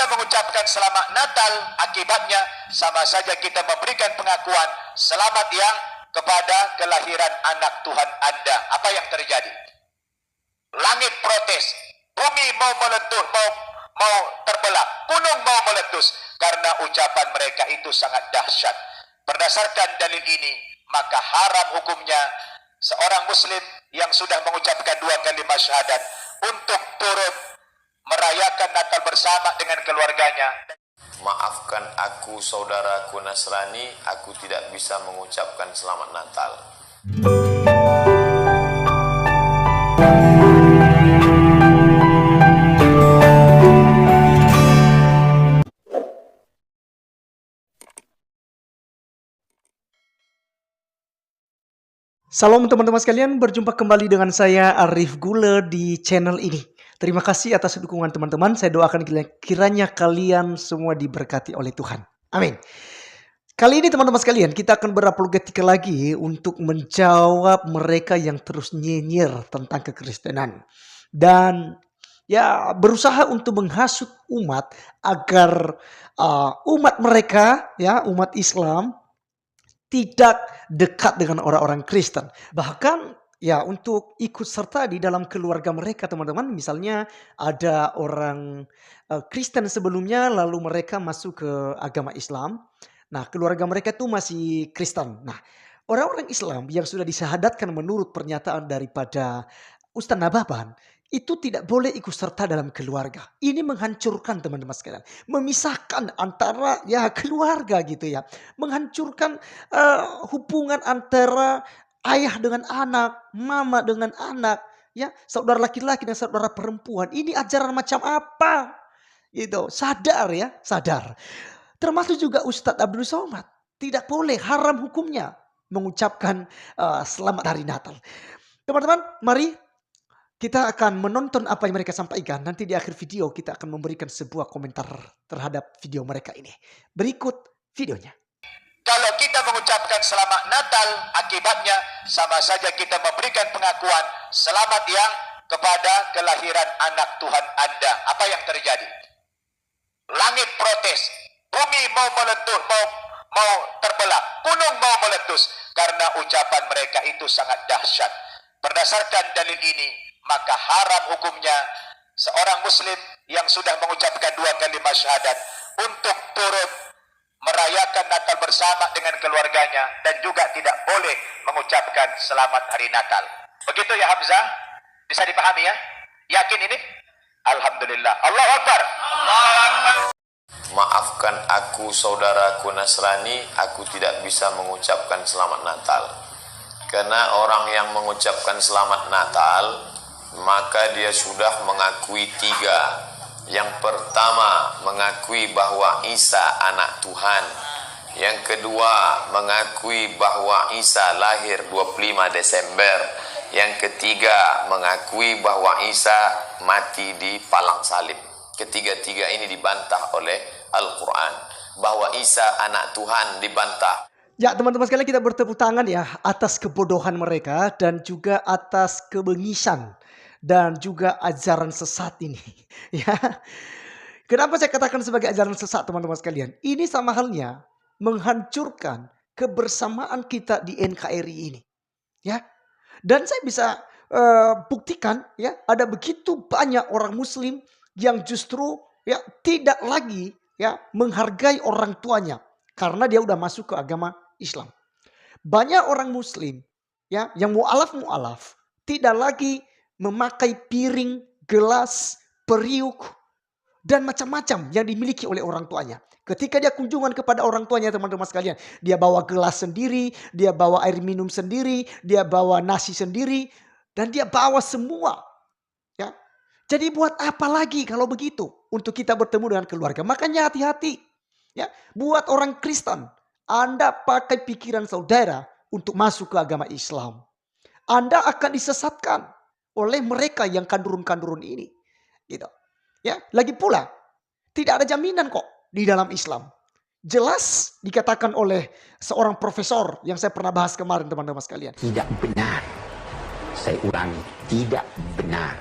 kita mengucapkan selamat Natal, akibatnya sama saja kita memberikan pengakuan selamat yang kepada kelahiran anak Tuhan Anda. Apa yang terjadi? Langit protes, bumi mau meletus, mau terbelah, gunung mau meletus karena ucapan mereka itu sangat dahsyat. Berdasarkan dalil ini, maka haram hukumnya seorang muslim yang sudah mengucapkan 2 kalimat syahadat untuk turut merayakan Natal bersama dengan keluarganya. Maafkan aku saudaraku Nasrani, aku tidak bisa mengucapkan selamat Natal. Salam teman-teman sekalian, berjumpa kembali dengan saya Arif Gule di channel ini. Terima kasih atas dukungan teman-teman. Saya doakan kiranya kalian semua diberkati oleh Tuhan. Amin. Kali ini teman-teman sekalian, kita akan berapologetika lagi untuk menjawab mereka yang terus nyinyir tentang kekristenan. Dan ya berusaha untuk menghasut umat agar umat mereka, ya umat Islam, tidak dekat dengan orang-orang Kristen. Bahkan ya untuk ikut serta di dalam keluarga mereka teman-teman. Misalnya ada orang Kristen sebelumnya lalu mereka masuk ke agama Islam. Nah keluarga mereka itu masih Kristen. Nah orang-orang Islam yang sudah disyahadatkan menurut pernyataan daripada Ustaz Nababan itu tidak boleh ikut serta dalam keluarga. Ini menghancurkan teman-teman sekalian. Memisahkan antara ya keluarga gitu ya. Menghancurkan hubungan antara ayah dengan anak, mama dengan anak, ya saudara laki-laki dan saudara perempuan. Ini ajaran macam apa? Gitu. Sadar ya, sadar. Termasuk juga Ustadz Abdul Somad. Tidak boleh, haram hukumnya mengucapkan selamat hari Natal. Teman-teman, mari kita akan menonton apa yang mereka sampaikan. Nanti di akhir video kita akan memberikan sebuah komentar terhadap video mereka ini. Berikut videonya. Kalau kita mengucapkan selamat Natal, akibatnya sama saja kita memberikan pengakuan selamat yang kepada kelahiran anak Tuhan Anda. Apa yang terjadi? Langit protes, bumi mau meletus, mau terbelah, gunung mau meletus karena ucapan mereka itu sangat dahsyat. Berdasarkan dalil ini, maka haram hukumnya seorang muslim yang sudah mengucapkan 2 kalimat syahadat untuk turut merayakan Natal bersama dengan keluarganya dan juga tidak boleh mengucapkan selamat hari Natal. Begitu ya Hamzah? Bisa dipahami ya? Yakin ini? Alhamdulillah. Allahu Akbar. Allahu Akbar. Maafkan aku saudaraku Nasrani, aku tidak bisa mengucapkan selamat Natal. Karena orang yang mengucapkan selamat Natal, maka dia sudah mengakui 3. Yang pertama, mengakui bahwa Isa anak Tuhan. Yang kedua, mengakui bahwa Isa lahir 25 Desember. Yang ketiga, mengakui bahwa Isa mati di palang salib. Ketiga-tiga ini dibantah oleh Al-Quran. Bahwa Isa anak Tuhan dibantah. Ya teman-teman sekalian, kita bertepuk tangan ya atas kebodohan mereka dan juga atas kebengisan dan juga ajaran sesat ini. Ya, kenapa saya katakan sebagai ajaran sesat teman-teman sekalian? Ini sama halnya menghancurkan kebersamaan kita di NKRI ini. Ya, dan saya bisa buktikan ya ada begitu banyak orang Muslim yang justru ya tidak lagi ya menghargai orang tuanya karena dia udah masuk ke agama Islam. Banyak orang Muslim ya yang mu'alaf tidak lagi memakai piring, gelas, periuk dan macam-macam yang dimiliki oleh orang tuanya. Ketika dia kunjungan kepada orang tuanya teman-teman sekalian, dia bawa gelas sendiri, dia bawa air minum sendiri, dia bawa nasi sendiri dan dia bawa semua. Ya. Jadi buat apa lagi kalau begitu untuk kita bertemu dengan keluarga? Makanya hati-hati. Ya, buat orang Kristen, Anda pakai pikiran saudara untuk masuk ke agama Islam. Anda akan disesatkan oleh mereka yang kandurun-kandurun ini. Gitu. Ya, lagi pula tidak ada jaminan kok di dalam Islam. Jelas dikatakan oleh seorang profesor yang saya pernah bahas kemarin teman-teman sekalian. Tidak benar. Saya ulangi, tidak benar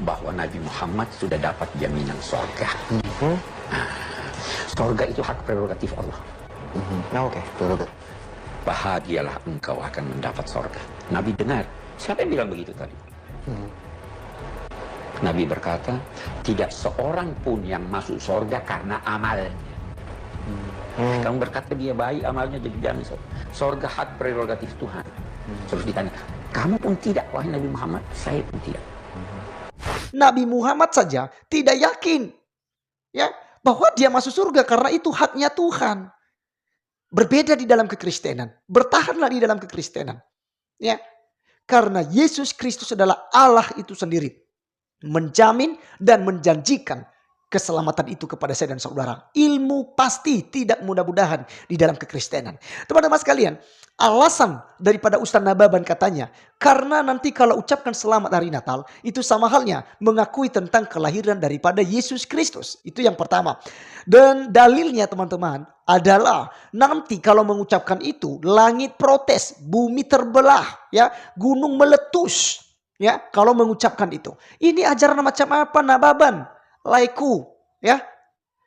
bahwa Nabi Muhammad sudah dapat jaminan surga. Sorga itu hak prerogatif Allah. Nah, oke, betul. Bahagialah engkau akan mendapat sorga. Nabi dengar. Siapa yang bilang begitu tadi? Nabi berkata, tidak seorang pun yang masuk sorga karena amalnya. Kamu berkata dia baik amalnya, jadi jangan sorga hak prerogatif Tuhan. Terus ditanya, kamu pun tidak, wahai Nabi Muhammad? Saya pun tidak. Nabi Muhammad saja tidak yakin ya bahwa dia masuk surga karena itu haknya Tuhan. Berbeda di dalam kekristenan. Bertahanlah di dalam kekristenan. Ya. Karena Yesus Kristus adalah Allah itu sendiri. Menjamin dan menjanjikan keselamatan itu kepada saya dan saudara. Ilmu pasti tidak mudah-mudahan di dalam kekristenan. Teman-teman sekalian, alasan daripada Ustaz Nababan katanya, karena nanti kalau ucapkan selamat hari Natal, itu sama halnya mengakui tentang kelahiran daripada Yesus Kristus. Itu yang pertama. Dan dalilnya teman-teman adalah nanti kalau mengucapkan itu, langit protes, bumi terbelah, ya, gunung meletus, ya, kalau mengucapkan itu. Ini ajaran macam apa Nababan? Laiku, ya.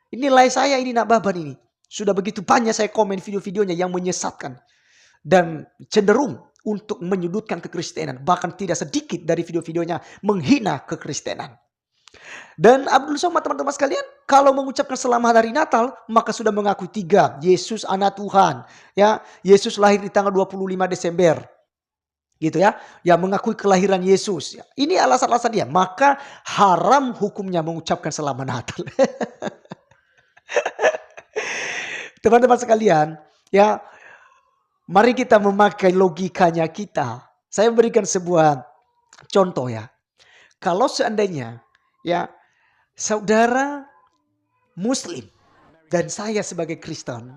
Ini lay saya, ini Nababan ini. Sudah begitu banyak saya komen video-videonya yang menyesatkan dan cenderung untuk menyudutkan kekristenan. Bahkan tidak sedikit dari video-videonya menghina kekristenan. Dan Abdul Somad teman-teman sekalian, kalau mengucapkan selamat hari Natal, maka sudah mengakui 3. Yesus anak Tuhan, ya. Yesus lahir di tanggal 25 Desember. Gitu ya, yang mengakui kelahiran Yesus. Ini alasan-alasan dia. Maka haram hukumnya mengucapkan selamat Natal. Teman-teman sekalian, ya, mari kita memakai logikanya kita. Saya berikan sebuah contoh ya. Kalau seandainya, ya, saudara Muslim dan saya sebagai Kristen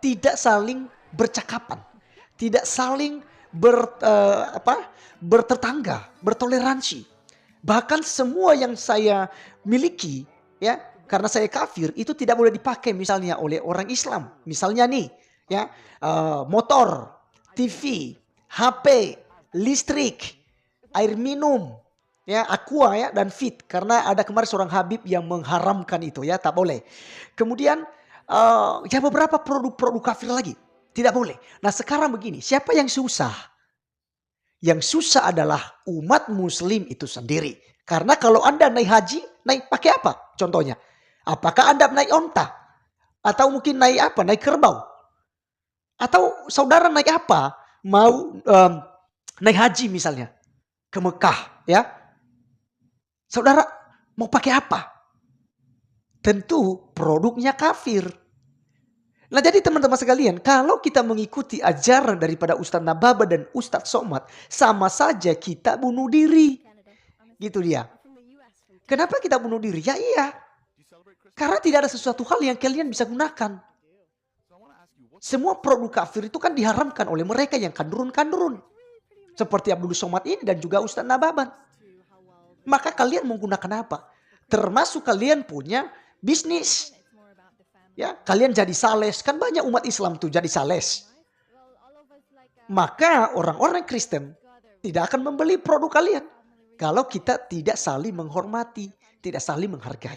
tidak saling bercakapan, tidak saling bertetangga, bertoleransi. Bahkan semua yang saya miliki, ya, karena saya kafir, itu tidak boleh dipakai misalnya oleh orang Islam. Misalnya nih, ya, motor, TV, HP, listrik, air minum, ya, aqua, ya, dan fit. Karena ada kemarin seorang Habib yang mengharamkan itu, ya, tak boleh. Kemudian ya beberapa produk-produk kafir lagi. Tidak boleh. Nah sekarang begini, siapa yang susah? Yang susah adalah umat muslim itu sendiri. Karena kalau Anda naik haji, naik pakai apa? Contohnya, apakah Anda naik onta? Atau mungkin naik apa? Naik kerbau? Atau saudara naik apa? Mau naik haji misalnya ke Mekah, ya? Saudara mau pakai apa? Tentu produknya kafir. Nah jadi teman-teman sekalian, kalau kita mengikuti ajaran daripada Ustaz Nababa dan Ustaz Somad, sama saja kita bunuh diri. Gitu dia. Kenapa kita bunuh diri? Ya iya. Karena tidak ada sesuatu hal yang kalian bisa gunakan. Semua produk kafir itu kan diharamkan oleh mereka yang kandurun-kandurun. Seperti Abdul Somad ini dan juga Ustaz Nababan. Maka kalian menggunakan apa? Termasuk kalian punya bisnis. Ya, kalian jadi sales, kan banyak umat Islam tuh jadi sales. Maka orang-orang Kristen tidak akan membeli produk kalian kalau kita tidak saling menghormati, tidak saling menghargai.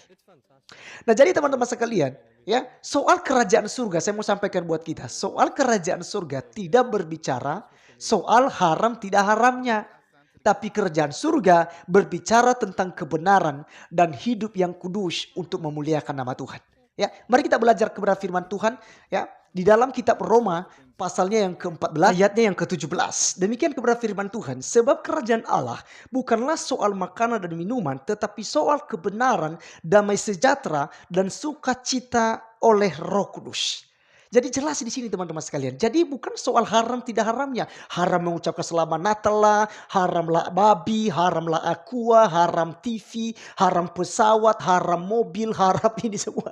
Nah, jadi teman-teman sekalian, ya, soal kerajaan surga saya mau sampaikan buat kita. Soal kerajaan surga tidak berbicara soal haram tidak haramnya. Tapi kerajaan surga berbicara tentang kebenaran dan hidup yang kudus untuk memuliakan nama Tuhan. Ya, mari kita belajar kebenaran firman Tuhan, ya, di dalam kitab Roma pasalnya yang ke-14 ayatnya yang ke-17. Demikian kebenaran firman Tuhan, sebab kerajaan Allah bukanlah soal makanan dan minuman, tetapi soal kebenaran, damai sejahtera dan sukacita oleh Roh Kudus. Jadi jelas di sini teman-teman sekalian. Jadi bukan soal haram tidak haramnya. Haram mengucapkan selamat Natal lah, haramlah babi, haramlah aqua, haram TV, haram pesawat, haram mobil, haram ini semua.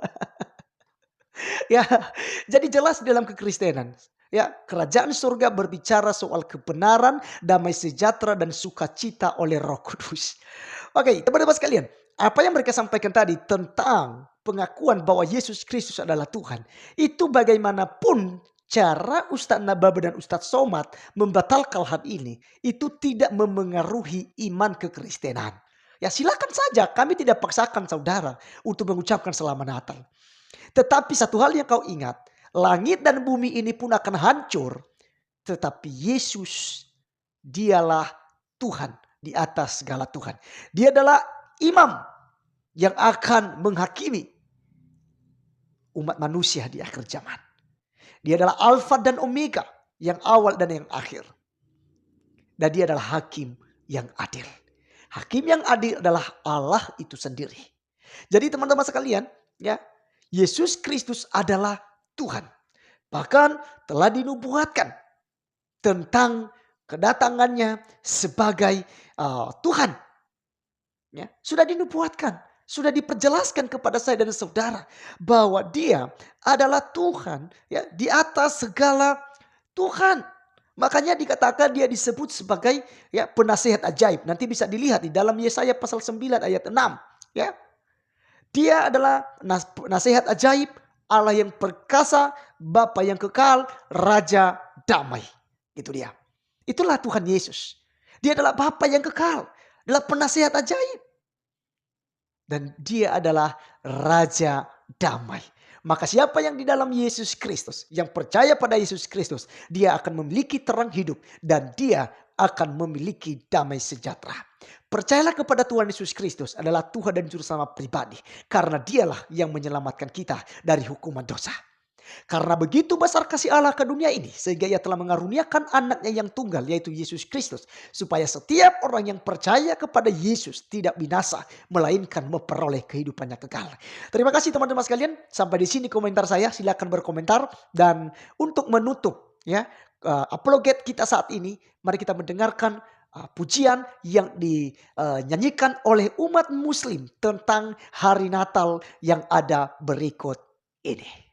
Ya, jadi jelas dalam kekristenan. Ya, kerajaan surga berbicara soal kebenaran, damai sejahtera dan sukacita oleh Roh Kudus. Oke, teman-teman sekalian, apa yang mereka sampaikan tadi tentang pengakuan bahwa Yesus Kristus adalah Tuhan, itu bagaimanapun cara Ustaz Nababa dan Ustaz Somad membatalkan hal ini, itu tidak memengaruhi iman kekristenan. Ya silakan saja, kami tidak paksakan saudara untuk mengucapkan selamat Natal. Tetapi satu hal yang kau ingat, langit dan bumi ini pun akan hancur, tetapi Yesus, dialah Tuhan di atas segala Tuhan. Dia adalah imam yang akan menghakimi umat manusia di akhir zaman. Dia adalah Alfa dan Omega, yang awal dan yang akhir. Dan dia adalah hakim yang adil. Hakim yang adil adalah Allah itu sendiri. Jadi teman-teman sekalian, ya, Yesus Kristus adalah Tuhan. Bahkan telah dinubuatkan tentang kedatangannya sebagai Tuhan. Ya, sudah dinubuatkan, sudah diperjelaskan kepada saya dan saudara bahwa dia adalah Tuhan, ya, di atas segala Tuhan. Makanya dikatakan dia disebut sebagai, ya, penasihat ajaib. Nanti bisa dilihat di dalam Yesaya pasal 9 ayat 6. Ya. Dia adalah nasihat ajaib, Allah yang perkasa, Bapa yang kekal, Raja damai. Itu dia. Itulah Tuhan Yesus. Dia adalah Bapa yang kekal, adalah penasihat ajaib. Dan dia adalah Raja damai. Maka siapa yang di dalam Yesus Kristus, yang percaya pada Yesus Kristus, dia akan memiliki terang hidup dan dia akan memiliki damai sejahtera. Percayalah kepada Tuhan Yesus Kristus adalah Tuhan dan Juru Selamat pribadi, karena dialah yang menyelamatkan kita dari hukuman dosa. Karena begitu besar kasih Allah ke dunia ini, sehingga ia telah mengaruniakan anaknya yang tunggal, yaitu Yesus Kristus, supaya setiap orang yang percaya kepada Yesus tidak binasa, melainkan memperoleh kehidupan yang kekal. Terima kasih teman-teman sekalian. Sampai di sini komentar saya. Silakan berkomentar. Dan untuk menutup, ya, apologet kita saat ini, mari kita mendengarkan pujian yang dinyanyikan oleh umat Muslim tentang hari Natal yang ada berikut ini.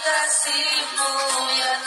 Kasih-Mu ya